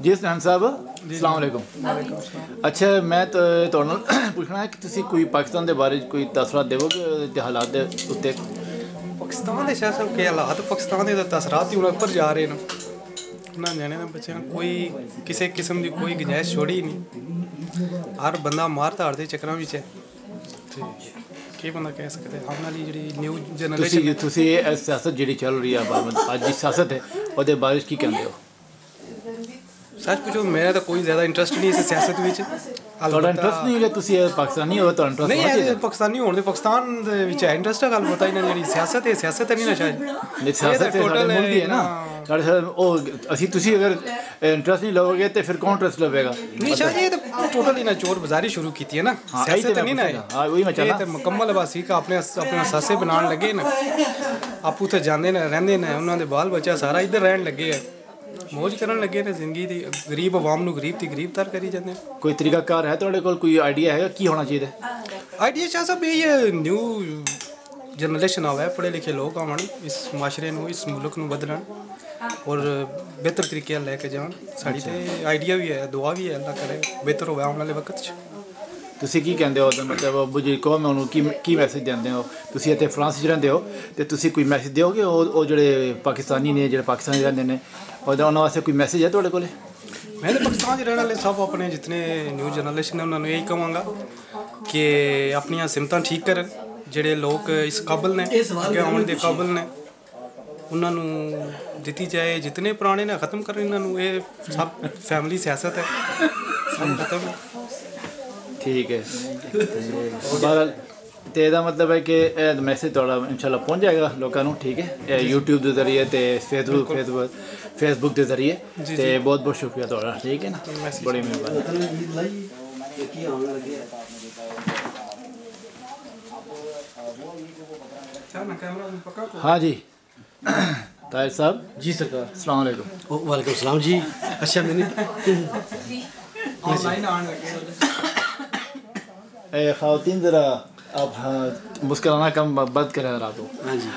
جی سنان صاحب السلام علیکم. اچھا میں تو پوچھنا ہے کہ تسی کوئی پاکستان دے بارے کوئی تاثرات دیو گے حالات دے اتنے؟ پاکستان کے شاید کہ حالات پاکستان کے تاثرات ہی اوپر جا رہے ہیں انہیں جانے بچے کوئی کسی قسم کی کوئی گنجائش چھوڑی نہیں. ہر بندہ مار دھاڑ کے چکراں وچ ہے. کہ بندہ کہہ سکتے ہیں آنے والی جی نیو جنریشن تسی سیاست جی چل رہی ہے اج کی سیاست ہے وہ بارے کی کہتے ہو؟ سچ پوچھو میرا تو کوئی زیادہ انٹرسٹ نہیں اس سیاست میں. انٹرسٹ نہیں ہے تسی پاکستانی ہو تو انٹرسٹ نہیں پاکستانی ہونے پاکستان ہے انٹرسٹ ہے. گل پتا ہی نہیں جی سیاست ہے سیاست نہیں نا شاید سیاست ملک ہے نا اسی تسی اگر انٹرسٹ نہیں لو گے تو پھر کون انٹرسٹ لوے گا؟ نہیں شاید یہ تو ٹوٹل ہی نا چور بازاری شروع کی ہے نا سیاست نہیں نا یہ تو مکمل باسی کا اپنے ساسے بنان لگے نا. آپ اتنے جانے نا رہتے ہیں انہوں نے بال بچہ سارا ادھر رہن لگے ہے موج کرن لگے نے زندگی دی. غریب عوام نو غریب تی غریب تر کری جاندے. کوئی طریقہ کار ہے تواڈے کول کوئی آئیڈیا ہے کی ہونا چاہیے؟ آئیڈیا شاہ صاحب یہ نیو جنریشن آوا ہے پڑھے لکھے لوگ آون اس معاشرے نو اس ملک نو بدلن اور بہتر طریقے لے کے جان. ساڈی تے آئیڈیا بھی ہے دعا بھی ہے اللہ کرے بہتر ہوے آنے والے وقت. تسی کی کہندے ہو مطلب ابو جی قوم انہوں کی میسج دیندے ہو؟ تسی اتنے فرانس وچ رہندے ہو تے تسی کوئی میسج دیو گے وہ جڑے پاکستانی نے جڑے پاکستانی رہندے نے انہوں واسطے کوئی میسج ہے تواڈے کول؟ میں تو پاکستان رہنے والے سب اپنے جتنے نیو جنریشن ہے انہوں نے یہی کہوں گا کہ اپنی سمتاں ٹھیک کرن. جڑے لوگ اس قابل نے اگے آن دے قابل نے انہوں نے دیتی جائے. جتنے پرانے نے ختم کریں انہوں نے. یہ سب فیملی سیاست ہے سب ختم. ٹھیک ہے بہرحال تو یہ مطلب ہے کہ میسج تھوڑا انشاءاللہ پہنچ جائے گا لوگوں کو. ٹھیک ہے یوٹیوب کے ذریعے تے فیس بک کے ذریعے تے بہت بہت شکریہ تھوڑا. ٹھیک ہے نا بڑی مہربانی. ہاں جی طاہر صاحب. جی سرکار السلام علیکم. وعلیکم السلام جی. اچھا میں نے خواتین ذرا آپ مسکرانا کم بند کریں رات کو. ہاں جی.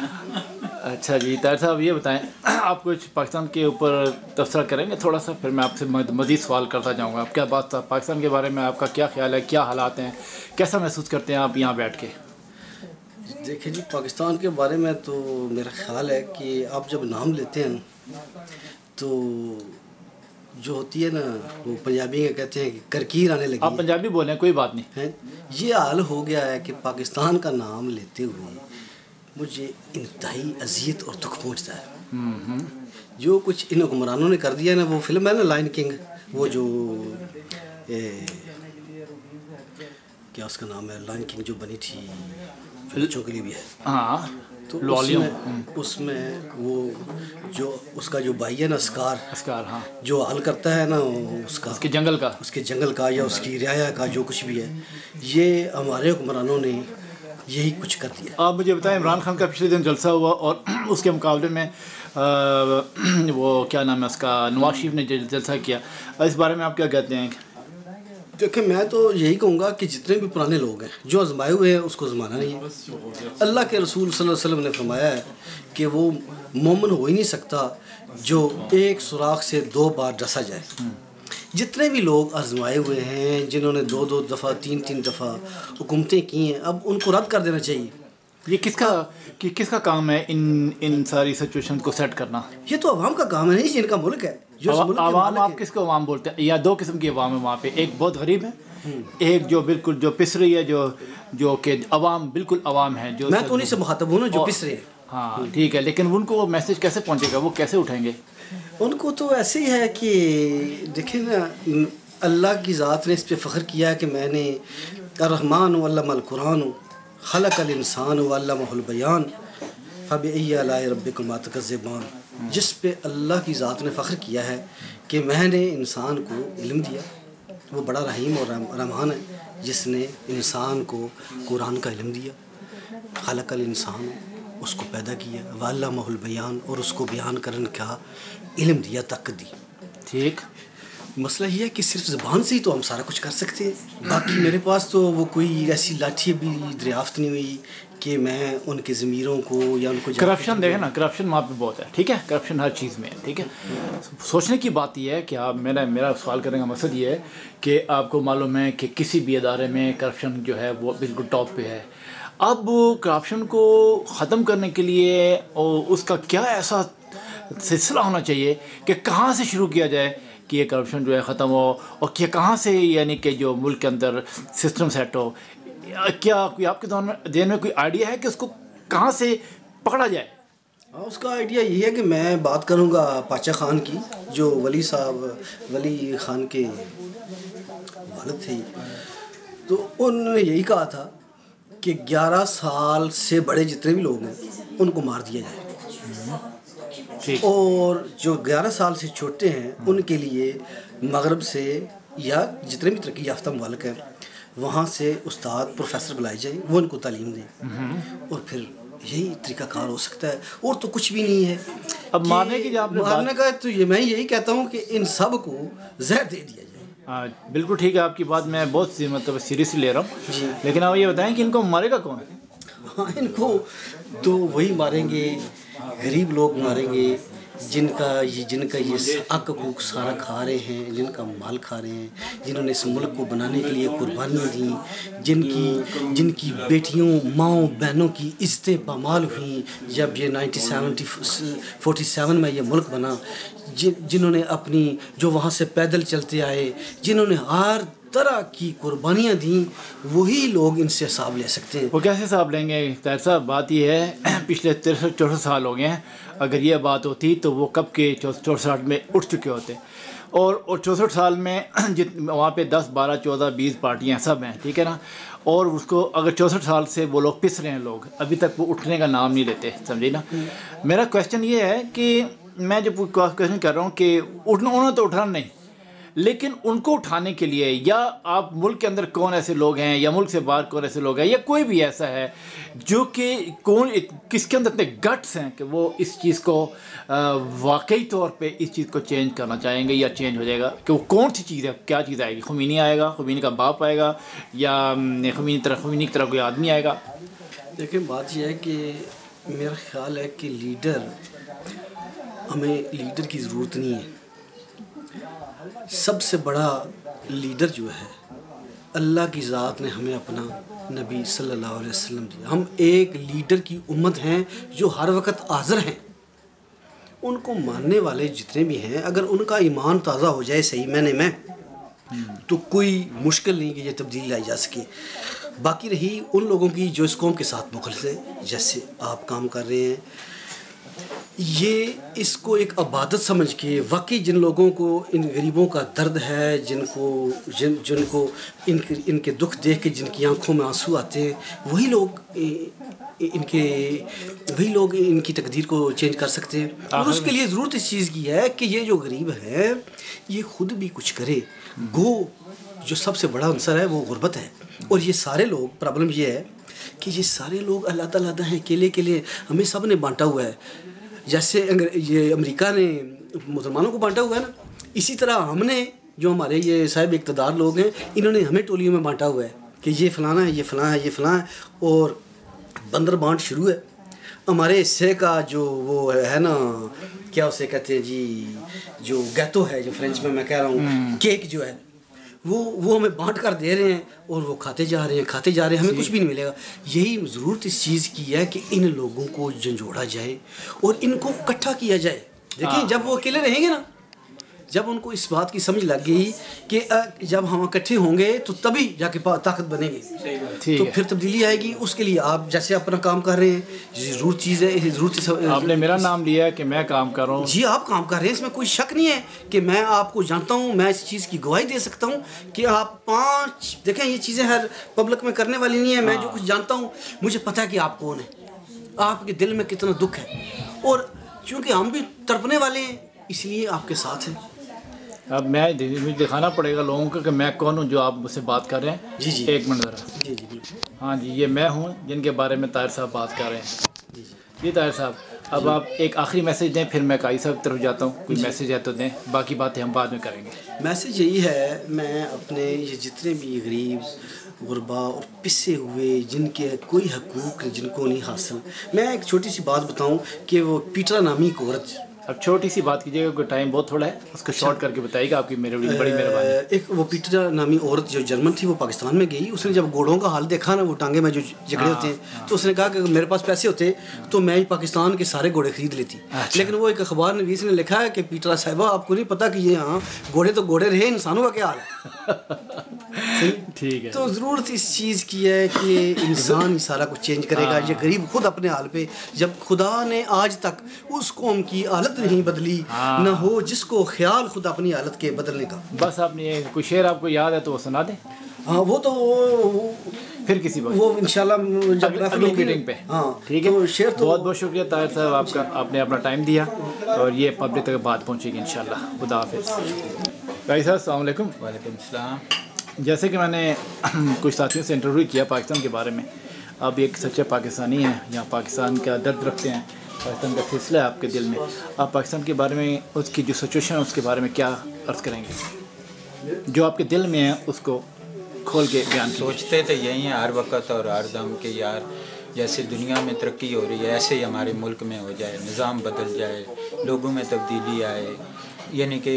اچھا جی طاہر صاحب یہ بتائیں آپ کچھ پاکستان کے اوپر تبصرہ کریں گے تھوڑا سا پھر میں آپ سے مزید سوال کرتا جاؤں گا. آپ کیا بات تھا پاکستان کے بارے میں آپ کا کیا خیال ہے کیا حالات ہیں کیسا محسوس کرتے ہیں آپ یہاں بیٹھ کے؟ دیکھیں جی پاکستان کے بارے میں تو میرا خیال ہے کہ آپ جب نام لیتے ہیں تو جو ہوتی ہے نا وہ پنجابی میں کہتے ہیں کہ کرکیر آنے لگی. آپ پنجابی بولیں کوئی بات نہیں ہے. یہ حال ہو گیا ہے کہ پاکستان کا نام لیتے ہوئے مجھے انتہائی اذیت اور دکھ پہنچتا ہے. جو کچھ ان حکمرانوں نے کر دیا ہے نا وہ فلم ہے نا لائن کنگ وہ جو کیا اس کا نام ہے لائن کنگ جو بنی تھی بچوں کے لیے بھی ہے. ہاں تو اس میں وہ جو اس کا جو بھائی ہے نا اسکار ہاں جو حل کرتا ہے نا اس کے جنگل کا یا اس کی رعایا کا جو کچھ بھی ہے یہ ہمارے حکمرانوں نے یہی کچھ کر دیا. آپ مجھے بتائیں عمران خان کا پچھلے دن جلسہ ہوا اور اس کے مقابلے میں وہ کیا نام ہے اس کا نواز شریف نے جلسہ کیا. اس بارے میں آپ کیا کہتے ہیں؟ دیکھیں میں تو یہی کہوں گا کہ جتنے بھی پرانے لوگ ہیں جو آزمائے ہوئے ہیں اس کو آزمانا نہیں ہے. اللہ کے رسول صلی اللہ علیہ وسلم نے فرمایا ہے کہ وہ مومن ہو ہی نہیں سکتا جو ایک سوراخ سے 2 بار ڈسا جائے. جتنے بھی لوگ آزمائے ہوئے ہیں جنہوں نے 2 دفعہ 3 دفعہ حکومتیں کی ہیں اب ان کو رد کر دینا چاہیے. یہ کس کا کام ہے ان ساری سچویشن کو سیٹ کرنا؟ یہ تو عوام کا کام ہے نہیں ان کا ملک ہے. عوام آپ کس کو عوام بولتے ہیں؟ یا 2 قسم کی عوام ہے وہاں پہ. ایک بہت غریب ہے ایک جو بالکل جو پس رہی ہے جو کہ عوام بالکل عوام ہے جو میں تو انہیں سے مخاطب ہوں نا جو پس رہے ہیں. ہاں ٹھیک ہے لیکن ان کو وہ میسج کیسے پہنچے گا وہ کیسے اٹھیں گے؟ ان کو تو ایسے ہی ہے کہ دیکھیں نا اللہ کی ذات نے اس پہ فخر کیا ہے کہ میں نے الرحمن و علم القرآن خلق الانسان و علمہ البیان فبأی آلاء ربکما تکذبان. جس پہ اللہ کی ذات نے فخر کیا ہے کہ میں نے انسان کو علم دیا. وہ بڑا رحیم اور رحمان ہے جس نے انسان کو قرآن کا علم دیا. خلق الانسان اس کو پیدا کیا وعلمہ البیان اور اس کو بیان کرنے کا علم دیا طاقت دی. ٹھیک. مسئلہ یہ ہے کہ صرف زبان سے ہی تو ہم سارا کچھ کر سکتے ہیں. باقی میرے پاس تو وہ کوئی ایسی لاٹھی ابھی دریافت نہیں ہوئی کہ میں ان کے ضمیروں کو یا ان کو کرپشن دیکھیں نا, کرپشن وہاں پہ بہت ہے, ٹھیک ہے, کرپشن ہر چیز میں ہے, ٹھیک ہے. سوچنے کی بات یہ ہے کہ آپ میرا سوال کرنے کا مقصد یہ ہے کہ آپ کو معلوم ہے کہ کسی بھی ادارے میں کرپشن جو ہے وہ بالکل ٹاپ پہ ہے. اب کرپشن کو ختم کرنے کے لیے اس کا کیا ایسا سلسلہ ہونا چاہیے کہ کہاں سے شروع کیا جائے کہ یہ کرپشن جو ہے ختم ہو, اور کہ کہاں سے یعنی کہ جو ملک کے اندر سسٹم سیٹ ہو. کیا کوئی آپ کے ذہن میں کوئی آئیڈیا ہے کہ اس کو کہاں سے پکڑا جائے؟ اس کا آئیڈیا یہ ہے کہ میں بات کروں گا پاچا خان کی, جو ولی خان کے والد تھے. تو انہوں نے یہی کہا تھا کہ 11 سال سے بڑے جتنے بھی لوگ ہیں ان کو مار دیا جائے, اور جو 11 سال سے چھوٹے ہیں ان کے لیے مغرب سے یا جتنے بھی ترقی یافتہ ممالک ہیں وہاں سے استاد پروفیسر بلائے جائیں, وہ ان کو تعلیم دیں, اور پھر یہی طریقہ کار ہو سکتا ہے. اور تو کچھ بھی نہیں ہے. اب مارنے کا تو یہ میں یہی کہتا ہوں کہ ان سب کو زہر دے دیا جائے. ہاں بالکل ٹھیک ہے, آپ کی بات میں بہت مطلب سیریسلی لے رہا ہوں جی. لیکن آپ یہ بتائیں کہ ان کو مارے گا کون؟ ہاں ان کو تو وہی ماریں گے, غریب لوگ ماریں گے جن کا یہ حق حقوق سارا کھا رہے ہیں, جن کا مال کھا رہے ہیں, جنہوں نے اس ملک کو بنانے کے لیے قربانیاں دیں, جن کی بیٹیوں ماؤں بہنوں کی عزتیں پامال ہوئیں جب یہ 1947 میں یہ ملک بنا, جنہوں نے اپنی جو وہاں سے پیدل چلتے آئے, جنہوں نے ہر طرح کی قربانیاں دیں, وہی لوگ ان سے حساب لے سکتے ہیں. وہ کیسے حساب لیں گے طاہر صاحب؟ بات یہ ہے پچھلے 63-64 سال ہو گئے ہیں, اگر یہ بات ہوتی تو وہ کب کے 64 میں اٹھ چکے ہوتے, اور 64 سال میں وہاں پہ 10 12 14 20 پارٹیاں سب ہیں, ٹھیک ہے نا, اور اس کو اگر 64 سال سے وہ لوگ پس رہے ہیں, لوگ ابھی تک وہ اٹھنے کا نام نہیں لیتے, سمجھے نا. میرا کویشچن یہ ہے کہ میں جب کویشچن کر رہا ہوں کہ انہوں نے تو اٹھنا نہیں, لیکن ان کو اٹھانے کے لیے یا آپ ملک کے اندر کون ایسے لوگ ہیں یا ملک سے باہر کون ایسے لوگ ہیں یا کوئی بھی ایسا ہے جو کہ کس کے اندر اتنے گٹس ہیں کہ وہ اس چیز کو واقعی طور پہ اس چیز کو چینج کرنا چاہیں گے یا چینج ہو جائے گا, کہ وہ کون سی چیز ہے, کیا چیز آئے گی؟ خمینی آئے گا, خمینی کا باپ آئے گا, یا خمینی کی طرح کوئی آدمی آئے گا؟ دیکھیں بات یہ ہے کہ میرا خیال ہے کہ ہمیں لیڈر کی ضرورت نہیں ہے. سب سے بڑا لیڈر جو ہے اللہ کی ذات نے ہمیں اپنا نبی صلی اللہ علیہ وسلم دیا. ہم ایک لیڈر کی امت ہیں جو ہر وقت حاضر ہیں. ان کو ماننے والے جتنے بھی ہیں اگر ان کا ایمان تازہ ہو جائے صحیح میں تو کوئی مشکل نہیں کہ یہ تبدیلی لائی جا سکے. باقی رہی ان لوگوں کی جو اس قوم کے ساتھ مخلص ہے, جیسے آپ کام کر رہے ہیں, یہ اس کو ایک عبادت سمجھ کے واقعی جن لوگوں کو ان غریبوں کا درد ہے, جن کو ان کے دکھ دیکھ کے جن کی آنکھوں میں آنسو آتے ہیں, وہی لوگ ان کی تقدیر کو چینج کر سکتے ہیں. اور اس کے لیے ضرورت اس چیز کی ہے کہ یہ جو غریب ہے یہ خود بھی کچھ کرے. جو سب سے بڑا عنصر ہے وہ غربت ہے. اور یہ سارے لوگ, پرابلم یہ ہے کہ یہ سارے لوگ علیحدہ علیحدہ ہیں, اکیلے ہمیں سب نے بانٹا ہوا ہے. جیسے یہ امریکہ نے مسلمانوں کو بانٹا ہوا ہے نا, اسی طرح ہم نے جو ہمارے یہ صاحب اقتدار لوگ ہیں انہوں نے ہمیں ٹولیوں میں بانٹا ہوا ہے کہ یہ فلانا ہے, یہ فلاں ہے, یہ فلاں ہے, اور بندر بانٹ شروع ہے. ہمارے حصے کا جو وہ ہے نا, کیا اسے کہتے ہیں جی, جو گیتو ہے, جو فرینچ میں کہہ رہا ہوں, کیک جو ہے وہ ہمیں بانٹ کر دے رہے ہیں, اور وہ کھاتے جا رہے ہیں, ہمیں کچھ بھی نہیں ملے گا. یہی ضرورت اس چیز کی ہے کہ ان لوگوں کو جھنجھوڑا جائے اور ان کو اکٹھا کیا جائے. دیکھیں جب وہ اکیلے رہیں گے نا, جب ان کو اس بات کی سمجھ لگ گئی کہ جب ہم اکٹھے ہوں گے تو تبھی جا کے طاقت بنے گی, تو پھر تبدیلی آئے گی. اس کے لیے آپ جیسے اپنا کام کر رہے ہیں, ضرور چیز ہے, ضرورت. آپ نے میرا نام لیا ہے کہ میں کام کر رہا ہوں. جی آپ کام کر رہے ہیں, اس میں کوئی شک نہیں ہے کہ میں آپ کو جانتا ہوں, میں اس چیز کی گواہی دے سکتا ہوں کہ آپ 5 دیکھیں یہ چیزیں ہر پبلک میں کرنے والی نہیں ہے. میں جو کچھ جانتا ہوں مجھے پتہ ہے کہ آپ کون ہیں, آپ کے دل میں کتنا دکھ ہے, اور چونکہ ہم بھی تڑپنے والے ہیں اس لیے آپ کے ساتھ ہیں. اب مجھے دکھانا پڑے گا لوگوں کو کہ میں کون ہوں جو آپ مجھ سے بات کر رہے ہیں. جی ایک منٹ ذرا. جی بالکل. ہاں جی, یہ میں ہوں جن کے بارے میں طاہر صاحب بات کر رہے ہیں. جی طاہر صاحب, اب آپ ایک آخری میسیج دیں، پھر میں قاری صاحب کی طرف جاتا ہوں. کوئی میسیج ہے تو دیں، باقی باتیں ہم بعد میں کریں گے. میسیج یہی ہے، میں اپنے یہ جتنے بھی غریب غربا اور پسے ہوئے جن کے کوئی حقوق جن کو نہیں حاصل، میں ایک چھوٹی سی بات بتاؤں کہ وہ پیٹرا نامی ایک عورت، اب چھوٹی سی بات کیجیے گا، کوئی ٹائم بہت تھوڑا ہے، اس کو شارٹ کر کے بتائیے گا، آپ کی میری بڑی مہربانی. ایک وہ پیٹرا نامی عورت جو جرمن تھی، وہ پاکستان میں گئی. اس نے جب گھوڑوں کا حال دیکھا نا، وہ ٹانگے میں جو جھگڑے ہوتے ہیں، تو اس نے کہا کہ میرے پاس پیسے ہوتے تو میں پاکستان کے سارے گھوڑے خرید لیتی. لیکن وہ ایک اخبار نویس نے لکھا ہے کہ پیٹرا صاحبہ آپ کو نہیں پتا کہ یہ ہاں گھوڑے تو گھوڑے رہے، انسانوں کا کیا حال ہے. ٹھیک ہے. تو ضرورت اس چیز کی ہے کہ انسان ہی سارا کچھ چینج کرے گا. یہ غریب خود اپنے حال پہ، جب خدا نے آج تک اس قوم کی حالت نہیں بدلی، نہ ہو جس کو خیال خود اپنی حالت کے بدلنے کا. بس آپ نے کوئی شعر آپ کو یاد ہے تو وہ سنا دیں. ہاں وہ تو پھر کسی بات وہ انشاءاللہ جب اگلی میٹنگ پہ. ہاں ٹھیک ہے. شعر تو بہت بہت شکریہ طاہر صاحب آپ کا، آپ نے اپنا ٹائم دیا اور یہ پبلک تک بات پہنچے گی انشاءاللہ. خدا حافظ. بھائی صاحب السلام علیکم. وعلیکم السلام. جیسے کہ میں نے کچھ ساتھیوں سے انٹرویو کیا پاکستان کے بارے میں، آپ ایک سچے پاکستانی ہیں، یہاں پاکستان کا درد رکھتے ہیں، پاکستان کا سلسلہ ہے آپ کے دل میں. آپ پاکستان کے بارے میں، اس کی جو سچویشن ہے اس کے بارے میں کیا عرض کریں گے؟ جو آپ کے دل میں ہے اس کو کھول کے بیان کیجیے. سوچتے تو یہی ہیں ہر وقت اور ہر دم کہ یار جیسے دنیا میں ترقی ہو رہی ہے ایسے ہی ہمارے ملک میں ہو جائے، نظام بدل جائے، لوگوں میں تبدیلی آئے، یعنی کہ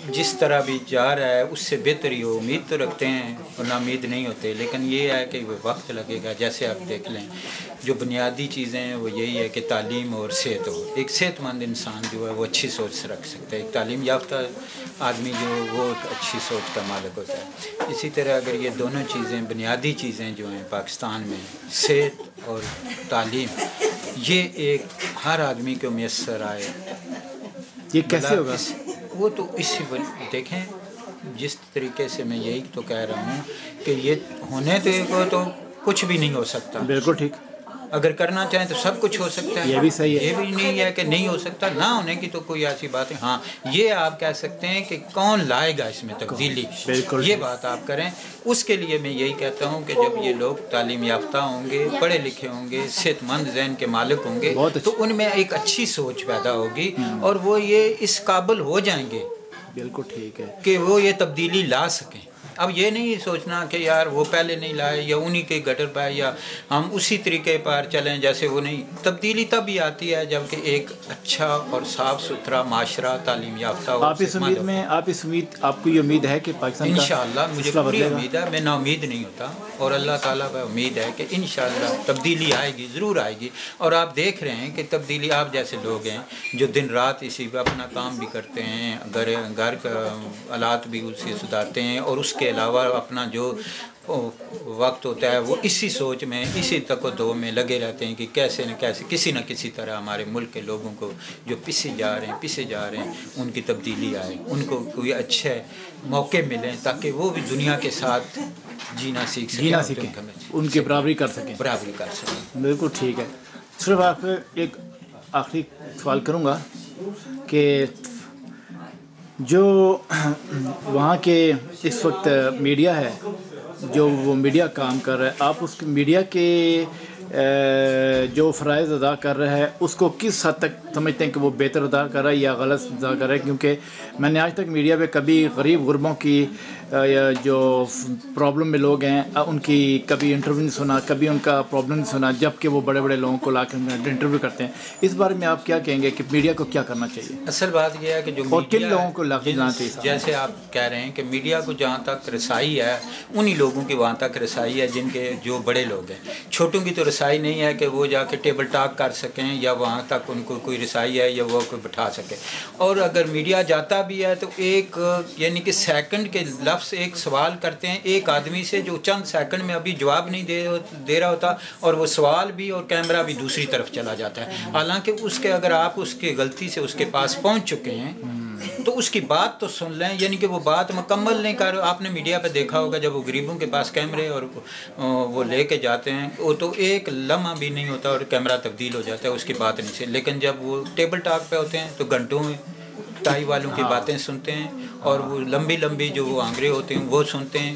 جس طرح بھی جا رہا ہے اس سے بہتر ہی ہو. امید تو رکھتے ہیں اور نا امید نہیں ہوتے، لیکن یہ ہے کہ وہ وقت لگے گا. جیسے آپ دیکھ لیں جو بنیادی چیزیں ہیں وہ یہی ہے کہ تعلیم اور صحت ہو. ایک صحت مند انسان جو ہے وہ اچھی سوچ سے رکھ سکتا ہے. ایک تعلیم یافتہ آدمی جو وہ ایک اچھی سوچ کا مالک ہوتا ہے. اسی طرح اگر یہ دونوں چیزیں بنیادی چیزیں جو ہیں پاکستان میں، صحت اور تعلیم، یہ ایک ہر آدمی کو میسر آئے، یہ کیسے ہوگا؟ وہ تو اسی دیکھیں جس طریقے سے میں یہی تو کہہ رہا ہوں کہ یہ ہونے تو کچھ بھی نہیں ہو سکتا. بالکل ٹھیک. اگر کرنا چاہیں تو سب کچھ ہو سکتا ہے. یہ بھی صحیح ہے. یہ بھی نہیں ہے کہ نہیں ہو سکتا. نہ ہونے کی تو کوئی ایسی بات ہے. ہاں یہ آپ کہہ سکتے ہیں کہ کون لائے گا اس میں تبدیلی، یہ بات آپ کریں. اس کے لیے میں یہی کہتا ہوں کہ جب یہ لوگ تعلیم یافتہ ہوں گے، پڑھے لکھے ہوں گے، صحت مند ذہن کے مالک ہوں گے، تو ان میں ایک اچھی سوچ پیدا ہوگی اور وہ یہ اس قابل ہو جائیں گے. بالکل ٹھیک ہے. کہ وہ یہ تبدیلی لا سکیں. اب یہ نہیں سوچنا کہ یار وہ پہلے نہیں لائے یا انہی کے گٹر پہ یا ہم اسی طریقے پر چلیں جیسے وہ نہیں. تبدیلی تب ہی آتی ہے جب کہ ایک اچھا اور صاف ستھرا معاشرہ تعلیم یافتہ ہو. آپ اس امید میں، آپ کو یہ امید ہے کہ پاکستان انشاءاللہ مجھے پوری امید ہے، میں نا امید نہیں ہوتا اور اللہ تعالیٰ پہ امید ہے کہ انشاءاللہ تبدیلی آئے گی، ضرور آئے گی. اور آپ دیکھ رہے ہیں کہ تبدیلی آپ جیسے لوگ ہیں جو دن رات اسی پہ اپنا کام بھی کرتے ہیں، گھر کا حالات بھی اسی سدھارتے ہیں اور اس کے علاوہ اپنا جو وقت ہوتا ہے وہ اسی سوچ میں، اسی تک و دو میں لگے رہتے ہیں کہ کیسے نہ کیسے کسی نہ کسی طرح ہمارے ملک کے لوگوں کو جو پسے جا رہے ہیں ان کی تبدیلی آئے، ان کو کوئی اچھے موقع ملیں تاکہ وہ بھی دنیا کے ساتھ جینا سیکھیں، ان کی برابری کر سکیں. بالکل ٹھیک ہے. صرف آپ کو ایک آخری سوال کروں گا کہ جو وہاں کے اس وقت میڈیا ہے، جو وہ میڈیا کام کر رہا ہے، آپ اس میڈیا کے جو فرائض ادا کر رہا ہے اس کو کس حد تک سمجھتے ہیں کہ وہ بہتر ادا کر رہا ہے یا غلط ادا کر رہا ہے؟ کیونکہ میں نے آج تک میڈیا پہ کبھی غریب غربوں کی یا جو پرابلم میں لوگ ہیں ان کی کبھی انٹرویو نہیں سنا، کبھی ان کا پرابلم نہیں سنا، جبکہ وہ بڑے بڑے لوگوں کو لا کے انٹرویو کرتے ہیں. اس بارے میں آپ کیا کہیں گے کہ میڈیا کو کیا کرنا چاہیے؟ اصل بات یہ ہے کہ جو اور کن لوگوں کو لا کے جانا چاہیے؟ جیسے آپ کہہ رہے ہیں کہ میڈیا کو جہاں تک رسائی ہے انہی لوگوں کی وہاں تک رسائی ہے جن کے جو بڑے لوگ ہیں. چھوٹوں کی تو رسائی نہیں ہے کہ وہ جا کے ٹیبل ٹاک کر سکیں یا وہاں تک ان کو کوئی رسائی ہے یا وہ کوئی بٹھا سکے. اور اگر میڈیا جاتا بھی ہے تو ایک یعنی کہ سیکنڈ کے لفظ ایک سوال کرتے ہیں ایک آدمی سے جو چند سیکنڈ میں ابھی جواب نہیں دے رہا ہوتا اور وہ سوال بھی اور کیمرہ بھی دوسری طرف چلا جاتا ہے. حالانکہ اس کے اگر آپ اس کی غلطی سے اس کے پاس پہنچ چکے ہیں تو اس کی بات تو سن لیں، یعنی کہ وہ بات مکمل نہیں کر. آپ نے میڈیا پہ دیکھا ہوگا جب وہ غریبوں کے پاس کیمرے اور وہ لے کے جاتے ہیں وہ تو ایک لمحہ بھی نہیں ہوتا اور کیمرہ تبدیل ہو جاتا ہے اس کی بات نہیں سے. لیکن جب وہ ٹیبل ٹاک پہ ہوتے ہیں تو گھنٹوں میں ٹائی والوں کی باتیں سنتے ہیں اور وہ لمبی لمبی جو وہ آنگرے ہوتے ہیں وہ سنتے ہیں.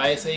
ISI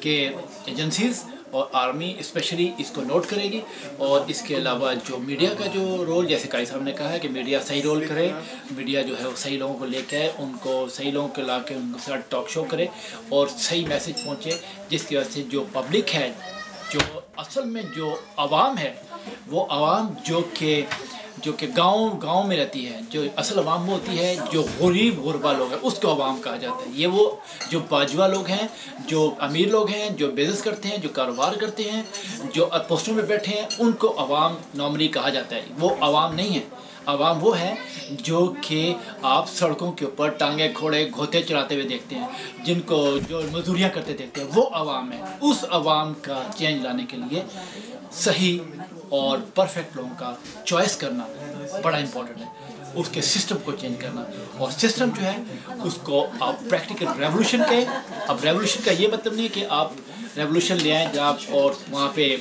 کہ ایجنسیز اور آرمی اسپیشلی اس کو نوٹ کرے گی، اور اس کے علاوہ جو میڈیا کا جو رول، جیسے قاری صاحب نے کہا ہے کہ میڈیا صحیح رول کرے، میڈیا جو ہے وہ صحیح لوگوں کو لے کے آئے، ان کو صحیح لوگوں کو لا کے ان کے ساتھ ٹاک شو کرے اور صحیح میسج پہنچے، جس کی وجہ سے جو پبلک ہے، جو اصل میں جو عوام ہے، وہ عوام جو کہ گاؤں میں رہتی ہے، جو اصل عوام وہ ہوتی ہے جو غریب غربا لوگ ہیں، اس کو عوام کہا جاتا ہے۔ یہ وہ جو باجوا لوگ ہیں، جو امیر لوگ ہیں، جو بزنس کرتے ہیں، جو کاروبار کرتے ہیں، جو پوسٹوں میں بیٹھے ہیں، ان کو عوام نارملی کہا جاتا ہے۔ وہ عوام نہیں ہے، عوام وہ ہے جو کہ آپ سڑکوں کے اوپر ٹانگیں کھوڑے گھوتے چلاتے ہوئے دیکھتے ہیں، جن کو جو مزدوریاں کرتے دیکھتے ہیں، وہ عوام ہے۔ اس عوام کا چینج لانے کے لیے صحیح اور پرفیکٹ لوگوں کا چوائس کرنا بڑا امپورٹنٹ ہے، اس کے سسٹم کو چینج کرنا، اور سسٹم جو ہے اس کو آپ پریکٹیکل ریولوشن کہیں۔ اب ریولوشن کا یہ مطلب نہیں کہ آپ ریولوشن لے آئیں جب اور وہاں پہ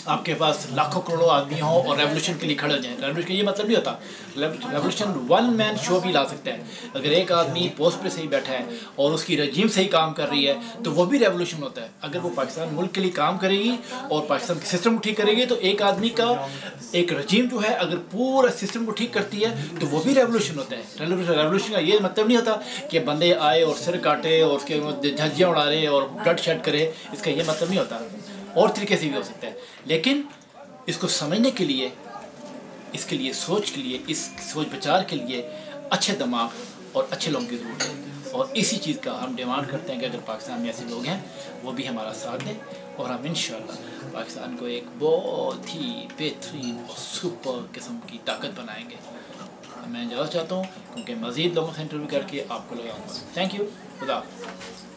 آپ کے پاس لاکھوں کروڑوں آدمی ہوں اور ریولوشن کے لیے کھڑے ہو جائیں۔ ریولوشن کا یہ مطلب نہیں ہوتا۔ ریولوشن ون مین شو بھی لا سکتا ہے۔ اگر ایک آدمی پوسٹ پہ صحیح بیٹھا ہے اور اس کی رجیم صحیح کام کر رہی ہے تو وہ بھی ریولوشن ہوتا ہے۔ اگر وہ پاکستان ملک کے لیے کام کرے گی اور پاکستان کے سسٹم کو ٹھیک کرے گی تو ایک آدمی کا ایک رجیم جو ہے اگر پورا سسٹم کو ٹھیک کرتی ہے تو وہ بھی ریولوشن ہوتا ہے۔ ریولوشن کا یہ مطلب نہیں ہوتا کہ بندے آئے اور سر کاٹے اور اس کے جھنجیاں اڑا رہے اور بلڈ شیڈ کرے، اس کا یہ مطلب نہیں ہوتا، اور طریقے سے بھی ہو سکتا ہے۔ لیکن اس کو سمجھنے کے لیے، اس کے لیے سوچ کے لیے، اس سوچ بچار کے لیے اچھے دماغ اور اچھے لوگوں کی ضرورت ہے، اور اسی چیز کا ہم ڈیمانڈ کرتے ہیں کہ اگر پاکستان میں ایسے لوگ ہیں وہ بھی ہمارا ساتھ دیں، اور ہم انشاءاللہ پاکستان کو ایک بہت ہی بہترین اور سپر قسم کی طاقت بنائیں گے۔ میں اجازت چاہتا ہوں کیونکہ مزید لوگوں سے انٹرویو کر کے آپ کو لگاؤں گا۔ تھینک یو، خدا حافظ۔